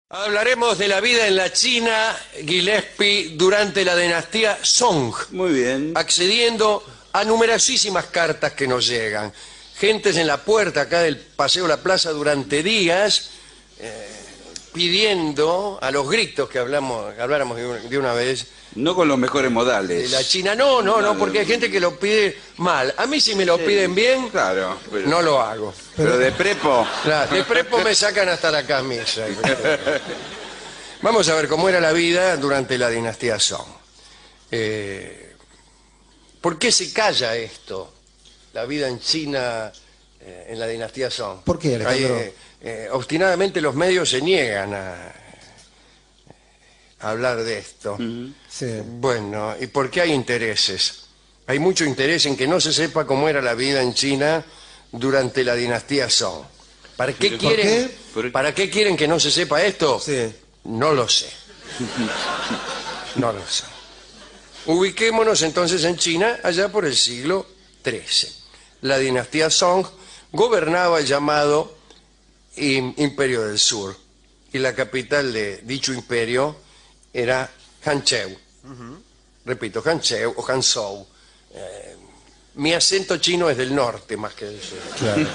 Hablaremos de la vida en la China, Gillespie, durante la dinastía Song, Muy bien. accediendo a numerosísimas cartas que nos llegan. Gentes en la puerta acá del Paseo de la Plaza durante días, pidiendo a los gritos que habláramos de una vez No con los mejores de modales. la China. No, porque hay gente que lo pide mal. A mí si me lo piden bien, Claro. no lo hago. Pero de prepo. Claro, de prepo me sacan hasta la camisa. Vamos a ver cómo era la vida durante la dinastía Song. ¿Por qué se calla esto? La vida en China en la dinastía Song. ¿Por qué, Alejandro? Obstinadamente los medios se niegan a hablar de esto. Sí. Bueno, ¿y por qué hay intereses? Hay mucho interés en que no se sepa cómo era la vida en China durante la dinastía Song. ¿Para qué ¿Por quieren, qué? ¿Para qué quieren que no se sepa esto? Sí. No lo sé. No lo sé. Ubiquémonos entonces en China, allá por el siglo XIII. La dinastía Song gobernaba el llamado Imperio del Sur, y la capital de dicho imperio era Hanzhou. Repito, Hanzhou o Hanzhou. Mi acento chino es del norte más que del sur. Claro.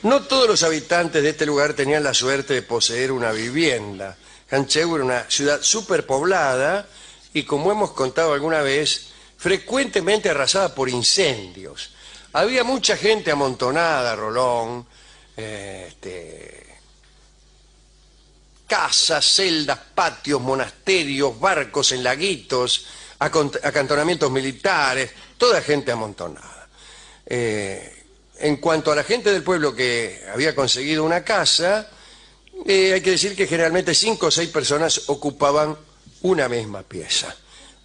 No todos los habitantes de este lugar tenían la suerte de poseer una vivienda. Hanzhou era una ciudad superpoblada y, como hemos contado alguna vez, frecuentemente arrasada por incendios. Había mucha gente amontonada, Rolón, casas, celdas, patios, monasterios, barcos en laguitos, acantonamientos militares, toda gente amontonada. En cuanto a la gente del pueblo que había conseguido una casa, hay que decir que generalmente 5 o 6 personas ocupaban una misma pieza.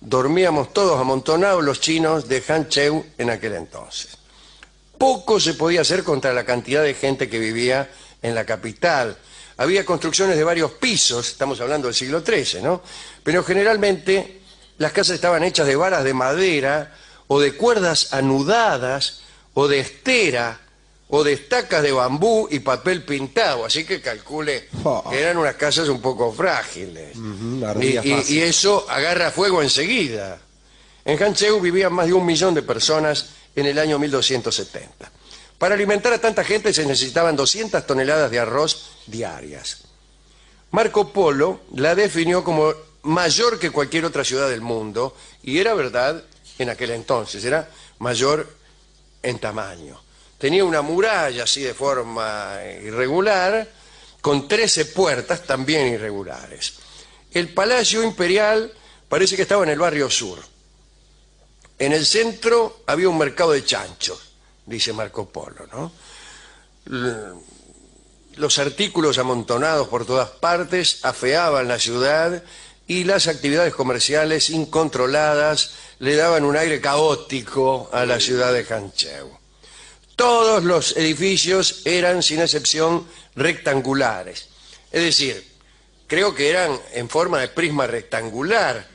Dormíamos todos amontonados los chinos de Hanzhou en aquel entonces. Poco se podía hacer contra la cantidad de gente que vivía en la capital. Había construcciones de varios pisos, estamos hablando del siglo XIII, ¿no? Pero generalmente las casas estaban hechas de varas de madera o de cuerdas anudadas o de estera o de estacas de bambú y papel pintado, así que calcule que eran unas casas un poco frágiles. ardía fácil. Y eso agarra fuego enseguida. En Hanzhou vivían más de 1 millón de personas en el año 1270. Para alimentar a tanta gente se necesitaban 200 toneladas de arroz diarias. Marco Polo la definió como mayor que cualquier otra ciudad del mundo, y era verdad en aquel entonces, era mayor en tamaño. Tenía una muralla así de forma irregular, con 13 puertas también irregulares. El Palacio Imperial parece que estaba en el barrio sur. En el centro había un mercado de chanchos, dice Marco Polo, ¿no? Los artículos amontonados por todas partes afeaban la ciudad y las actividades comerciales incontroladas le daban un aire caótico a la ciudad de Hanzhou. Todos los edificios eran, sin excepción, rectangulares. Es decir, creo que eran en forma de prisma rectangular.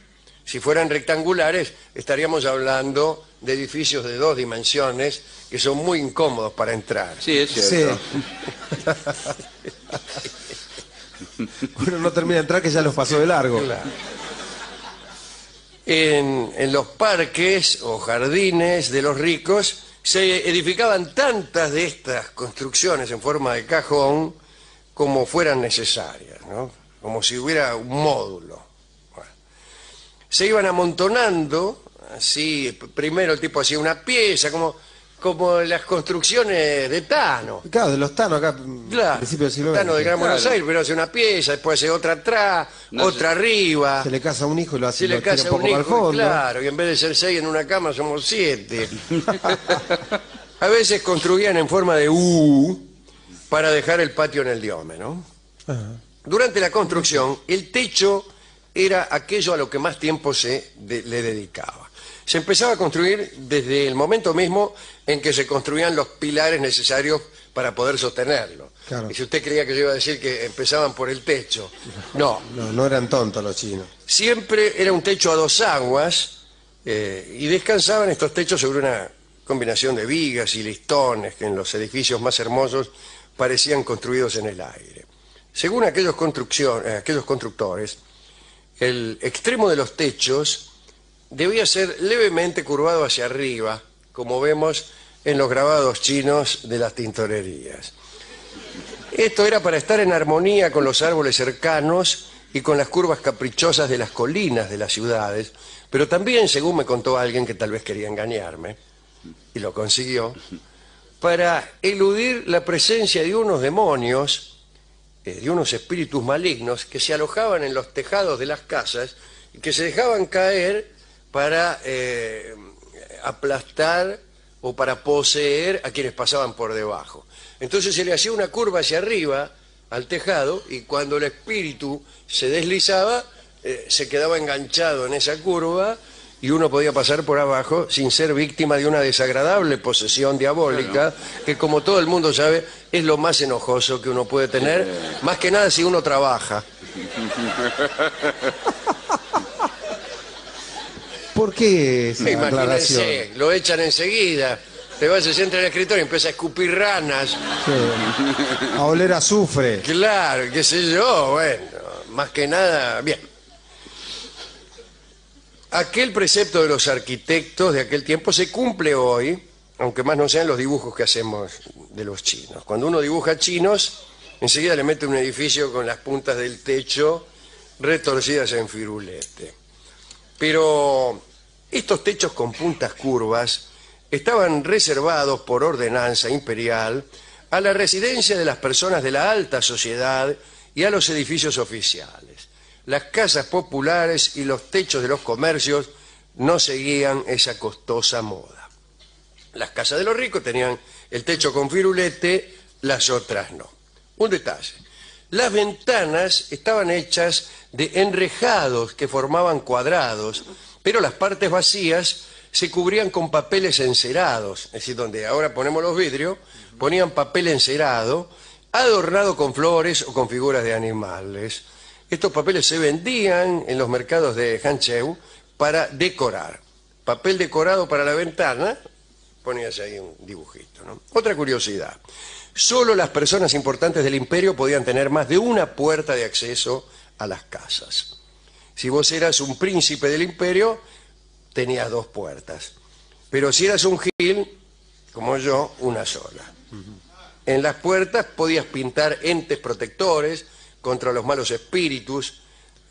Si fueran rectangulares, estaríamos hablando de edificios de 2 dimensiones que son muy incómodos para entrar. Sí, es cierto. Sí. Uno no termina de entrar que ya los pasó de largo. Claro. En los parques o jardines de los ricos se edificaban tantas de estas construcciones en forma de cajón como fueran necesarias, ¿no? Como si hubiera un módulo. Bueno. Se iban amontonando, así, primero el tipo hacía una pieza, como las construcciones de Tano. Claro, de los Tano acá, Claro, principio del siglo XX. Tano de Gran Buenos Claro. Aires, pero hace una pieza, después hace otra atrás, No otra arriba. Se le casa a un hijo y lo hace Se le lo tira casa un poco un para el hijo, fondo. claro, y en vez de ser 6 en una cama somos 7. A veces construían en forma de U para dejar el patio en el diome, ¿no? Ajá. Durante la construcción, el techo era aquello a lo que más tiempo le dedicaba. Se empezaba a construir desde el momento mismo en que se construían los pilares necesarios para poder sostenerlo. Claro. Y si usted creía que yo iba a decir que empezaban por el techo, no. No eran tontos los chinos. Siempre era un techo a 2 aguas y descansaban estos techos sobre una combinación de vigas y listones que en los edificios más hermosos parecían construidos en el aire. Según aquellos constructores, el extremo de los techos debía ser levemente curvado hacia arriba, como vemos en los grabados chinos de las tintorerías. Esto era para estar en armonía con los árboles cercanos y con las curvas caprichosas de las colinas de las ciudades, pero también, según me contó alguien que tal vez quería engañarme, y lo consiguió, para eludir la presencia de unos demonios, de unos espíritus malignos que se alojaban en los tejados de las casas y que se dejaban caer para aplastar o para poseer a quienes pasaban por debajo. Entonces se le hacía una curva hacia arriba al tejado y cuando el espíritu se deslizaba, se quedaba enganchado en esa curva y uno podía pasar por abajo sin ser víctima de una desagradable posesión diabólica, que como todo el mundo sabe, es lo más enojoso que uno puede tener, más que nada si uno trabaja. ¿Por qué esa aclaración? Imagínense, lo echan enseguida. Te vas, se sienta en el escritorio y empieza a escupir ranas. Sí. A oler azufre. Claro, qué sé yo, bueno, más que nada, bien. Aquel precepto de los arquitectos de aquel tiempo se cumple hoy, aunque más no sean los dibujos que hacemos de los chinos. Cuando uno dibuja chinos, enseguida le mete un edificio con las puntas del techo retorcidas en firulete. Pero estos techos con puntas curvas estaban reservados por ordenanza imperial a la residencia de las personas de la alta sociedad y a los edificios oficiales. Las casas populares y los techos de los comercios no seguían esa costosa moda. Las casas de los ricos tenían el techo con firulete, las otras no. Un detalle: las ventanas estaban hechas de enrejados que formaban cuadrados, pero las partes vacías se cubrían con papeles encerados, es decir, donde ahora ponemos los vidrios, ponían papel encerado, adornado con flores o con figuras de animales. Estos papeles se vendían en los mercados de Hancheu para decorar. Papel decorado para la ventana, ponías ahí un dibujito, ¿no? Otra curiosidad: solo las personas importantes del imperio podían tener más de una puerta de acceso a las casas. Si vos eras un príncipe del imperio, tenías dos puertas. Pero si eras un gil, como yo, una sola. En las puertas podías pintar entes protectores contra los malos espíritus.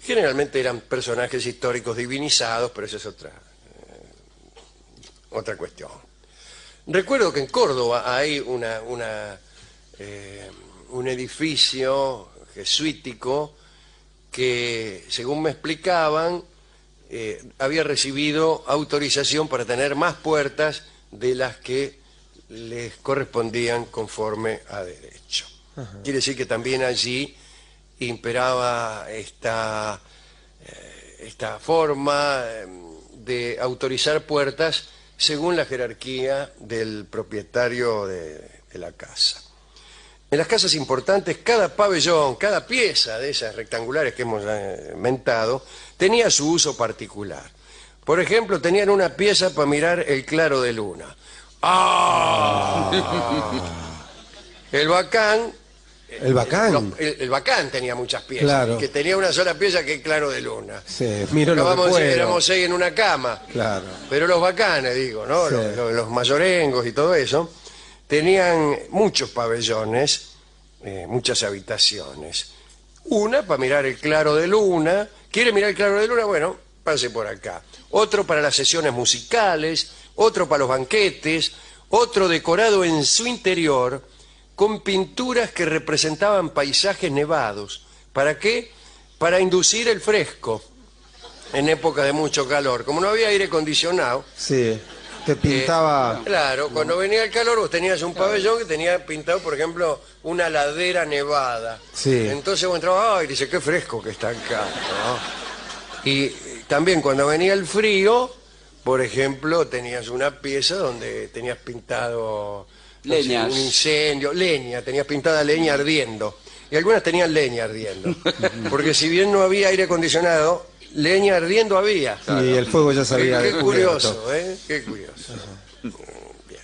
Generalmente eran personajes históricos divinizados, pero esa es otra cuestión. Recuerdo que en Córdoba hay un edificio jesuítico que, según me explicaban, había recibido autorización para tener más puertas de las que les correspondían conforme a derecho. Quiere decir que también allí imperaba esta forma de autorizar puertas según la jerarquía del propietario de la casa. En las casas importantes, cada pabellón, cada pieza de esas rectangulares que hemos mentado, tenía su uso particular. Por ejemplo, tenían una pieza para mirar el claro de luna. ¡Ah! El bacán... ¿El bacán? El bacán tenía muchas piezas. Claro. Que tenía una sola pieza que el claro de luna. Sí, miro lo que puedo. Éramos 6 en una cama. Claro. Pero los bacanes, digo, ¿no? Sí. Los mayorengos y todo eso, tenían muchos pabellones, muchas habitaciones. Una para mirar el claro de luna. ¿Quiere mirar el claro de luna? Bueno, pase por acá. Otro para las sesiones musicales, otro para los banquetes, otro decorado en su interior con pinturas que representaban paisajes nevados. ¿Para qué? Para inducir el fresco en época de mucho calor. Como no había aire acondicionado... Sí, te pintaba... claro, cuando venía el calor vos tenías un pabellón que tenía pintado, por ejemplo, una ladera nevada. Sí. Entonces vos entrabas, ¡ay! Dice, qué fresco que está acá, ¿no? Y también cuando venía el frío, por ejemplo, tenías una pieza donde tenías pintado... leñas. Un incendio, leña, tenías pintada leña ardiendo. Y algunas tenían leña ardiendo. Porque si bien no había aire acondicionado, leña ardiendo había. Y el fuego ya se había Qué descubierto. curioso, ¿eh? Qué curioso. Bien.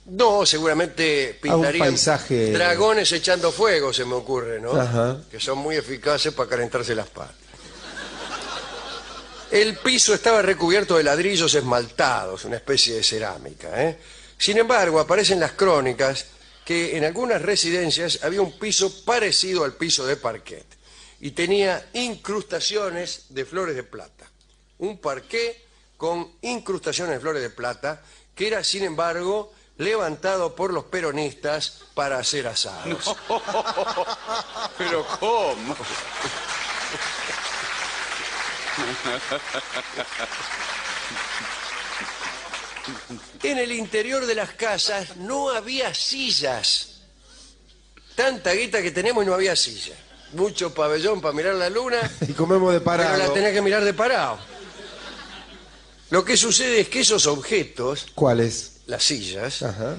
No, seguramente A un pintarían paisaje. dragones echando fuego, se me ocurre, ¿no? Ajá. Que son muy eficaces para calentarse las patas. El piso estaba recubierto de ladrillos esmaltados, una especie de cerámica, ¿eh? Sin embargo, aparecen las crónicas que en algunas residencias había un piso parecido al piso de parquet y tenía incrustaciones de flores de plata. Un parquet con incrustaciones de flores de plata que era, sin embargo, levantado por los peronistas para hacer asados. Pero ¿cómo? En el interior de las casas no había sillas. Tanta guita que tenemos y no había sillas. Mucho pabellón para mirar la luna, Y comemos de pero la parado. tenés que mirar de parado. Lo que sucede es que esos objetos, ¿Cuáles? las sillas, Ajá.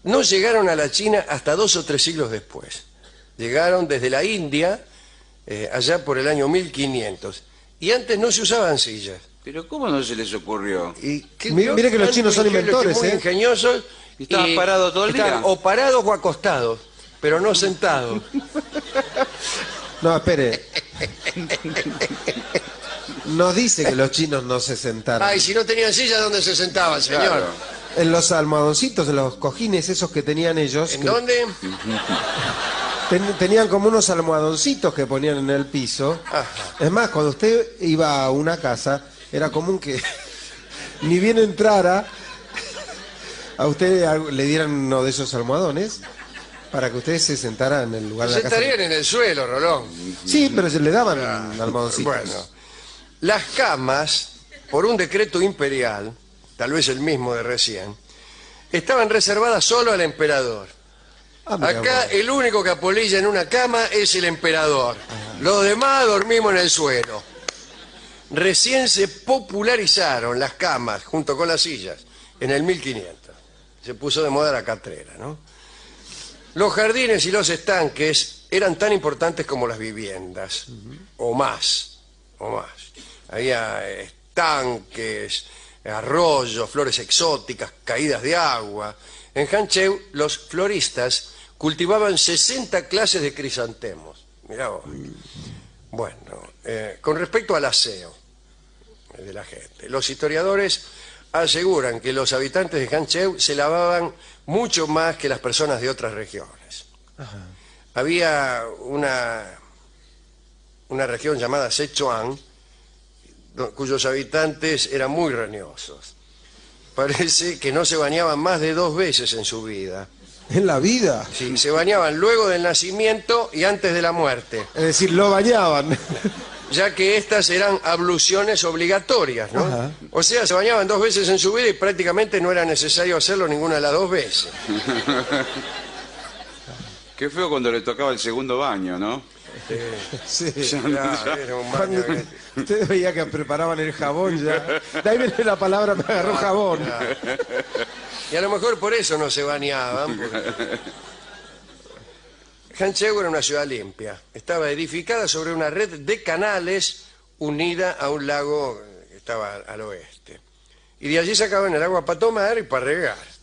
no llegaron a la China hasta 2 o 3 siglos después. Llegaron desde la India, allá por el año 1500. Y antes no se usaban sillas. Pero ¿cómo no se les ocurrió? Y Mire que los chinos son inventores, muy ¿eh? ingeniosos. Y estaban parados todo el día. estaban o parados o acostados, pero no sentados. No, espere. Nos dice que los chinos no se sentaron. Ay, si no tenían sillas, ¿dónde se sentaban, señor? Claro. En los almohadoncitos, en los cojines esos que tenían ellos. ¿En que dónde? tenían como unos almohadoncitos que ponían en el piso. Ajá. Es más, cuando usted iba a una casa, era común que ni bien entrara, a usted le dieran uno de esos almohadones para que usted se sentara en el lugar de Se la casa. estarían en el suelo, Rolón. Sí, pero se le daban almohadoncitos. Bueno, las camas, por un decreto imperial, tal vez el mismo de recién, estaban reservadas solo al emperador. Ah, mira, Acá bueno. el único que apolilla en una cama es el emperador. Los demás dormimos en el suelo. Recién se popularizaron las camas junto con las sillas en el 1500. Se puso de moda la catrera, ¿no? Los jardines y los estanques eran tan importantes como las viviendas, o más. Había estanques, arroyos, flores exóticas, caídas de agua. En Hancheu, los floristas cultivaban 60 clases de crisantemos. Mirá vos. Bueno, con respecto al aseo de la gente, los historiadores aseguran que los habitantes de Hancheu se lavaban mucho más que las personas de otras regiones. Había una región llamada Sichuan, cuyos habitantes eran muy roñosos. Parece que no se bañaban más de 2 veces en su vida. En la vida. Sí, se bañaban luego del nacimiento y antes de la muerte, Es decir, lo bañaban. ya que estas eran abluciones obligatorias, ¿no? Ajá. O sea, se bañaban 2 veces en su vida y prácticamente no era necesario hacerlo ninguna de las 2 veces. Qué feo cuando le tocaba el segundo baño, ¿no? Sí. Claro, era un baño Cuando que- usted veía que preparaban el jabón ya. De ahí viene la palabra, me agarró jabón. Y a lo mejor por eso no se bañaban. Porque... Hancheu era una ciudad limpia. Estaba edificada sobre una red de canales unida a un lago que estaba al oeste. Y de allí sacaban el agua para tomar y para regar.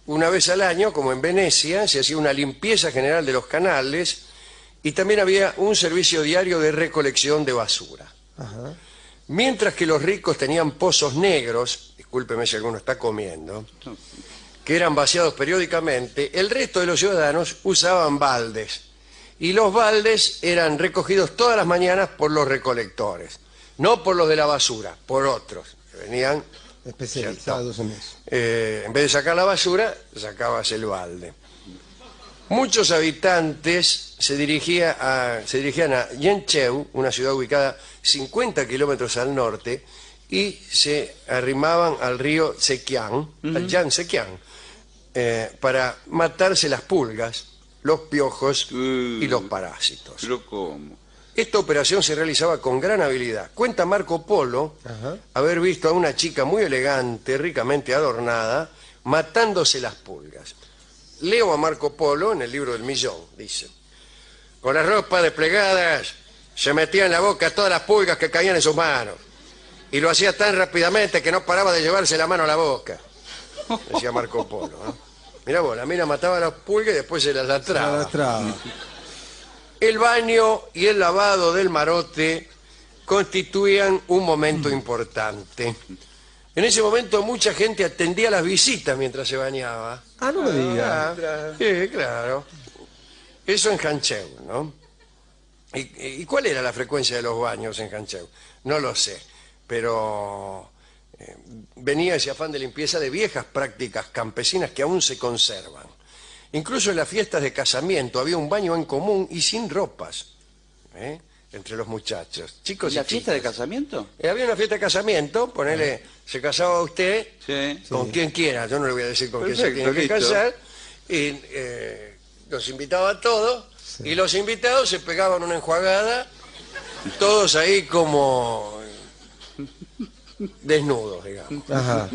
Una vez al año, como en Venecia, se hacía una limpieza general de los canales y también había un servicio diario de recolección de basura. Ajá. Mientras que los ricos tenían pozos negros, discúlpeme si alguno está comiendo, que eran vaciados periódicamente, el resto de los ciudadanos usaban baldes. Y los baldes eran recogidos todas las mañanas por los recolectores, no por los de la basura, por otros, que venían, Especializados en eso. en vez de sacar la basura, sacabas el balde. Muchos habitantes se dirigían a Yancheu, una ciudad ubicada 50 kilómetros al norte, y se arrimaban al río Zhejiang, al Yangtze-Kiang, para matarse las pulgas, los piojos y los parásitos. Pero ¿cómo? Esta operación se realizaba con gran habilidad. Cuenta Marco Polo Ajá. haber visto a una chica muy elegante, ricamente adornada, matándose las pulgas. Leo a Marco Polo en el libro del millón, dice: con las ropas desplegadas se metía en la boca todas las pulgas que caían en sus manos y lo hacía tan rápidamente que no paraba de llevarse la mano a la boca, decía Marco Polo, ¿no? Mirá vos, la mina mataba a las pulgas y después se las La lastraba. lastraba. El baño y el lavado del marote constituían un momento importante. En ese momento mucha gente atendía las visitas mientras se bañaba. Ah, no me diga. Sí, claro. Eso en Hancheu, ¿no? ¿Y cuál era la frecuencia de los baños en Hancheu? No lo sé, pero venía ese afán de limpieza de viejas prácticas campesinas que aún se conservan. Incluso en las fiestas de casamiento había un baño en común y sin ropas, entre los muchachos, chicos y ¿La fiesta de chicas. casamiento? Había una fiesta de casamiento, ponele, se casaba usted Sí. con quien quiera, yo no le voy a decir con quién se Perfecto, tiene que listo. casar, y los invitaba a todos, y los invitados se pegaban una enjuagada, todos ahí como desnudos, digamos. Ajá.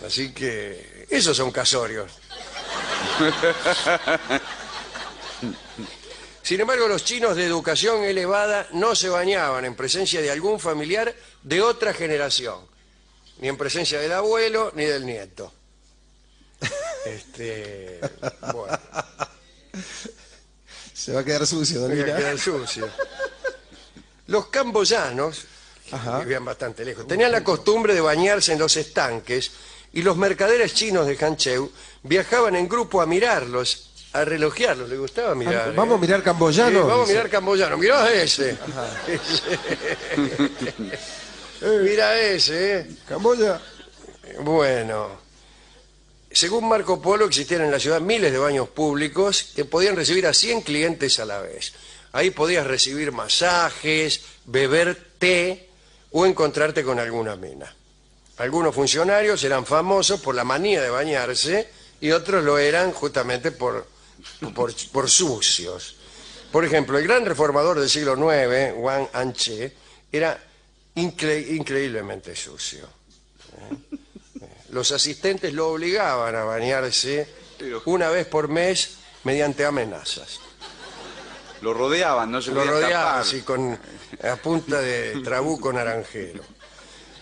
Así que esos son casorios. Sin embargo, los chinos de educación elevada no se bañaban en presencia de algún familiar de otra generación, ni en presencia del abuelo ni del nieto. Bueno, Se va a quedar sucio, don voy a Lira. quedar sucio. Los camboyanos, que Ajá. vivían bastante lejos, tenían la costumbre de bañarse en los estanques y los mercaderes chinos de Hancheu viajaban en grupo a mirarlos, a relojearlos. ¿Les gustaba mirar? Vamos a mirar camboyanos. Sí, vamos a dice. mirar camboyano. Mirá ese. Mira ese. Camboya. Bueno. Según Marco Polo, existían en la ciudad miles de baños públicos que podían recibir a 100 clientes a la vez. Ahí podías recibir masajes, beber té o encontrarte con alguna mina. Algunos funcionarios eran famosos por la manía de bañarse y otros lo eran justamente por sucios. Por ejemplo, el gran reformador del siglo IX, Wang Anche, era increíblemente sucio. Los asistentes lo obligaban a bañarse una vez por mes mediante amenazas. Lo rodeaban, no se Lo podía rodeaban escapar. así a punta de trabuco naranjero.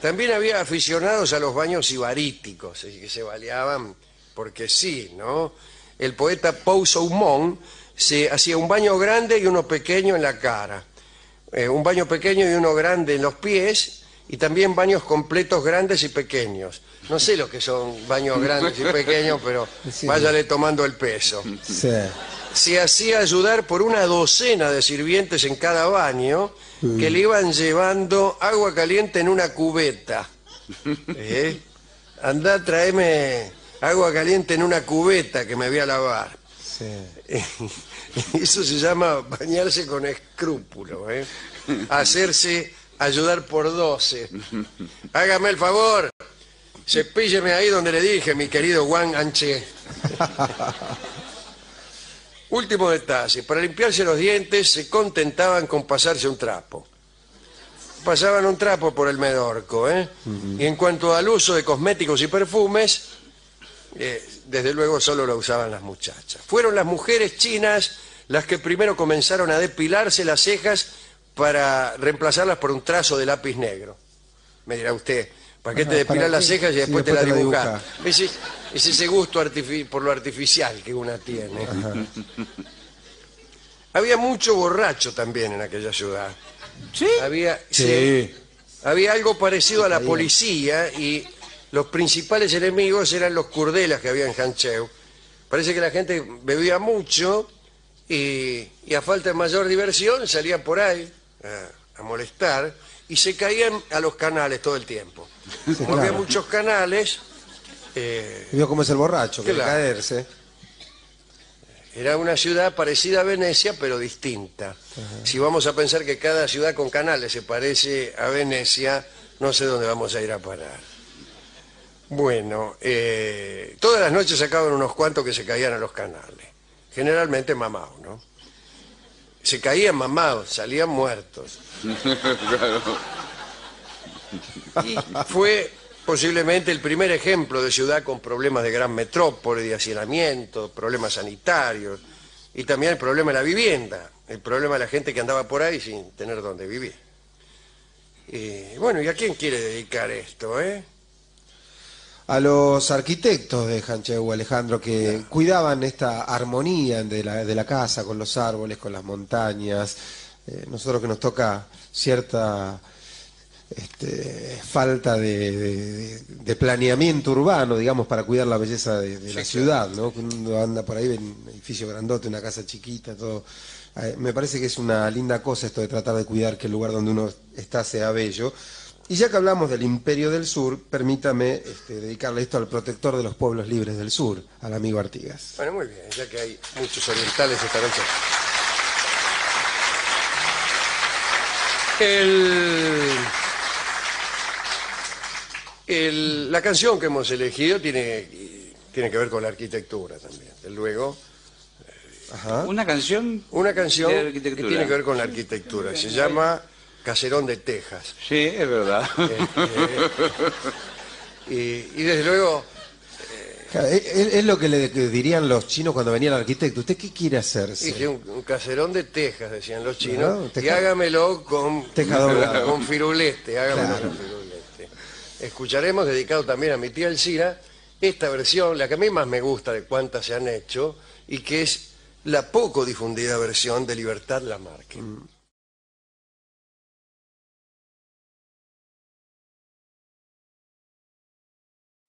También había aficionados a los baños ibaríticos, que se bañaban porque sí, ¿no? El poeta Pou Soumon se hacía un baño grande y uno pequeño en la cara, un baño pequeño y uno grande en los pies, y también baños completos grandes y pequeños. No sé lo que son baños grandes y pequeños, pero Sí. váyale tomando el peso. Sí. Se hacía ayudar por una docena de sirvientes en cada baño que le iban llevando agua caliente en una cubeta. Andá, tráeme agua caliente en una cubeta que me voy a lavar. Sí. Eso se llama bañarse con escrúpulo, hacerse ayudar por 12. Hágame el favor, cepílleme ahí donde le dije, mi querido Wang Anche. Último detalle, para limpiarse los dientes se contentaban con pasarse un trapo. Pasaban un trapo por el medorco, Y en cuanto al uso de cosméticos y perfumes, desde luego solo lo usaban las muchachas. Fueron las mujeres chinas las que primero comenzaron a depilarse las cejas para reemplazarlas por un trazo de lápiz negro. Me dirá usted, ¿para qué te depilas ¿para las qué? cejas y Sí, después te después las te la dibujas? Es ese gusto por lo artificial que una tiene. Había mucho borracho también en aquella ciudad. ¿Sí? Había algo parecido a la policía y los principales enemigos eran los kurdelas que había en Hancheu. Parece que la gente bebía mucho y a falta de mayor diversión salían por ahí a molestar y se caían a los canales todo el tiempo. Como había claro. muchos canales, Vio cómo es el borracho, que Claro. caerse. era una ciudad parecida a Venecia, pero distinta. Si vamos a pensar que cada ciudad con canales se parece a Venecia, no sé dónde vamos a ir a parar. Bueno, todas las noches sacaban unos cuantos que se caían a los canales. Generalmente mamados, ¿no? Se caían mamados, salían muertos. Y fue posiblemente el primer ejemplo de ciudad con problemas de gran metrópole, de hacinamiento, problemas sanitarios, y también el problema de la vivienda, el problema de la gente que andaba por ahí sin tener dónde vivir. Bueno, ¿y a quién quiere dedicar esto, a los arquitectos de Hancheu, Alejandro, que cuidaban esta armonía de la casa, con los árboles, con las montañas. Nosotros que nos toca cierta falta de planeamiento urbano, digamos, para cuidar la belleza de la ciudad, ¿no? Uno anda por ahí, ve un edificio grandote, una casa chiquita, todo. Me parece que es una linda cosa esto de tratar de cuidar que el lugar donde uno está sea bello. Y ya que hablamos del Imperio del Sur, permítame dedicarle esto al protector de los pueblos libres del sur, al amigo Artigas. Bueno, muy bien, ya que hay muchos orientales esta noche. La canción que hemos elegido tiene que ver con la arquitectura también. Desde luego, Ajá. Una canción una canción de que arquitectura. tiene que ver con la arquitectura. Se llama Caserón de Texas. Sí, es verdad. Y desde luego, Claro, es lo que le dirían los chinos cuando venía el arquitecto. ¿Usted qué quiere hacerse? dije un caserón de Texas, decían los chinos, No, y teja- hágamelo con, teja doblada. con firulete, hágamelo Claro. con firulete. Escucharemos, dedicado también a mi tía Elcira, esta versión, la que a mí más me gusta de cuantas se han hecho, y que es la poco difundida versión de Libertad Lamarque.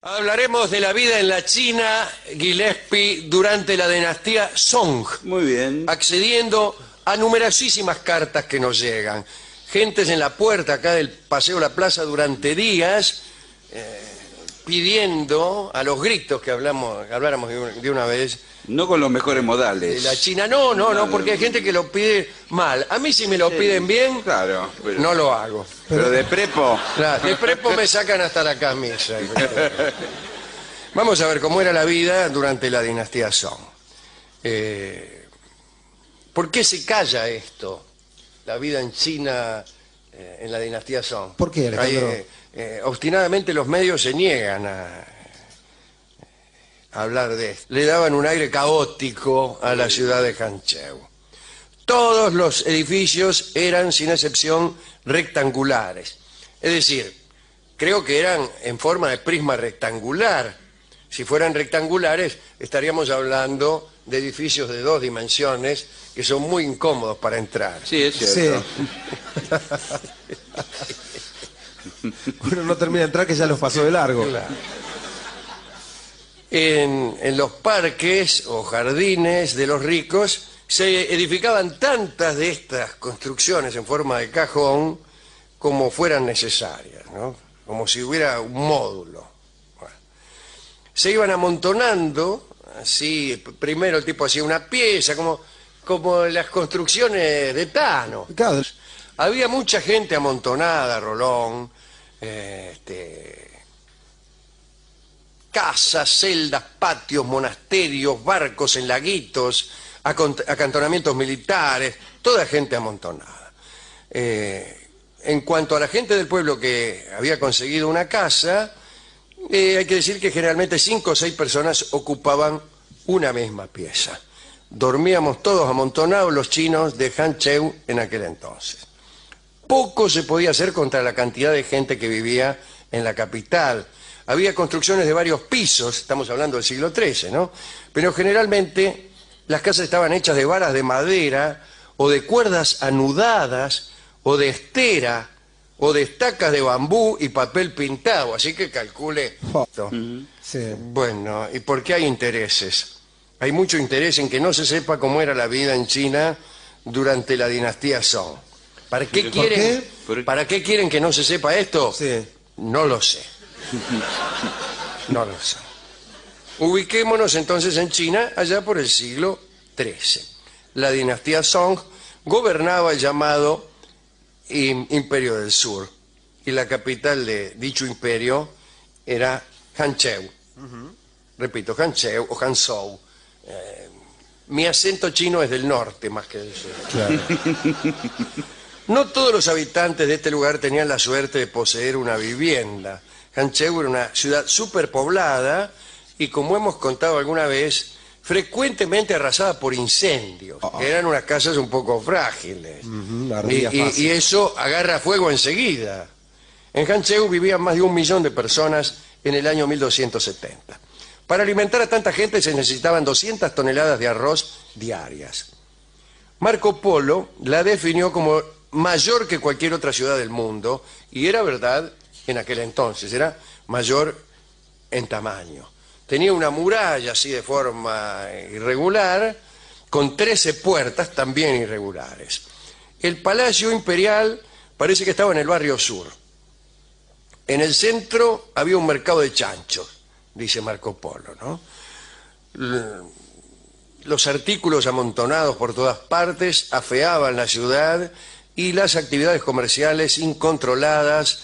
Hablaremos de la vida en la China, Gillespie, durante la dinastía Song, Muy bien. accediendo a numerosísimas cartas que nos llegan. Gentes en la puerta acá del Paseo La Plaza durante días, pidiendo a los gritos que habláramos de una vez No con los mejores de modales. la China. No, porque hay gente que lo pide mal. A mí si me lo piden bien, Claro. Pero, no lo hago. pero de prepo. Claro, de prepo me sacan hasta la camisa. Vamos a ver cómo era la vida durante la dinastía Song. ¿Por qué se calla esto? La vida en China en la dinastía Song. ¿Por qué, Alejandro? Obstinadamente los medios se niegan a hablar de esto. Le daban un aire caótico a la ciudad de Hancheu. Todos los edificios eran, sin excepción, rectangulares. Es decir, creo que eran en forma de prisma rectangular. Si fueran rectangulares, estaríamos hablando de edificios de 2 dimensiones que son muy incómodos para entrar. Sí, es Sí. cierto. Uno no termina de entrar que ya los pasó de largo. Claro. En los parques o jardines de los ricos se edificaban tantas de estas construcciones en forma de cajón como fueran necesarias, ¿no? Como si hubiera un módulo. Bueno. Se iban amontonando, así, primero el tipo hacía una pieza, como las construcciones de Tano. Claro, Había mucha gente amontonada, Rolón, casas, celdas, patios, monasterios, barcos en laguitos, acantonamientos militares, toda gente amontonada. En cuanto a la gente del pueblo que había conseguido una casa, hay que decir que generalmente 5 o 6 personas ocupaban una misma pieza. Dormíamos todos amontonados los chinos de Hancheu en aquel entonces. Poco se podía hacer contra la cantidad de gente que vivía en la capital. Había construcciones de varios pisos, estamos hablando del siglo XIII, ¿no? Pero generalmente las casas estaban hechas de varas de madera o de cuerdas anudadas o de estera o de estacas de bambú y papel pintado, así que calcule. sí. Bueno, ¿y por qué hay intereses? Hay mucho interés en que no se sepa cómo era la vida en China durante la dinastía Song. ¿Para qué ¿Por quieren, qué? ¿Para qué quieren que no se sepa esto? Sí. No lo sé. No lo sé. Ubiquémonos entonces en China allá por el siglo XIII. La dinastía Song gobernaba el llamado Imperio del Sur y la capital de dicho imperio era Hancheu. Repito, Hancheu o Hanzhou. Mi acento chino es del norte más que del sur. Claro. No todos los habitantes de este lugar tenían la suerte de poseer una vivienda. Hancheu era una ciudad superpoblada y, como hemos contado alguna vez, frecuentemente arrasada por incendios. Eran unas casas un poco frágiles. ardía fácil. Y eso agarra fuego enseguida. En Hancheu vivían más de 1 millón de personas en el año 1270. Para alimentar a tanta gente se necesitaban 200 toneladas de arroz diarias. Marco Polo la definió como mayor que cualquier otra ciudad del mundo, y era verdad en aquel entonces, era mayor en tamaño. Tenía una muralla así de forma irregular, con 13 puertas también irregulares. El Palacio Imperial parece que estaba en el barrio sur. En el centro había un mercado de chanchos, dice Marco Polo, ¿no? Los artículos amontonados por todas partes afeaban la ciudad y las actividades comerciales incontroladas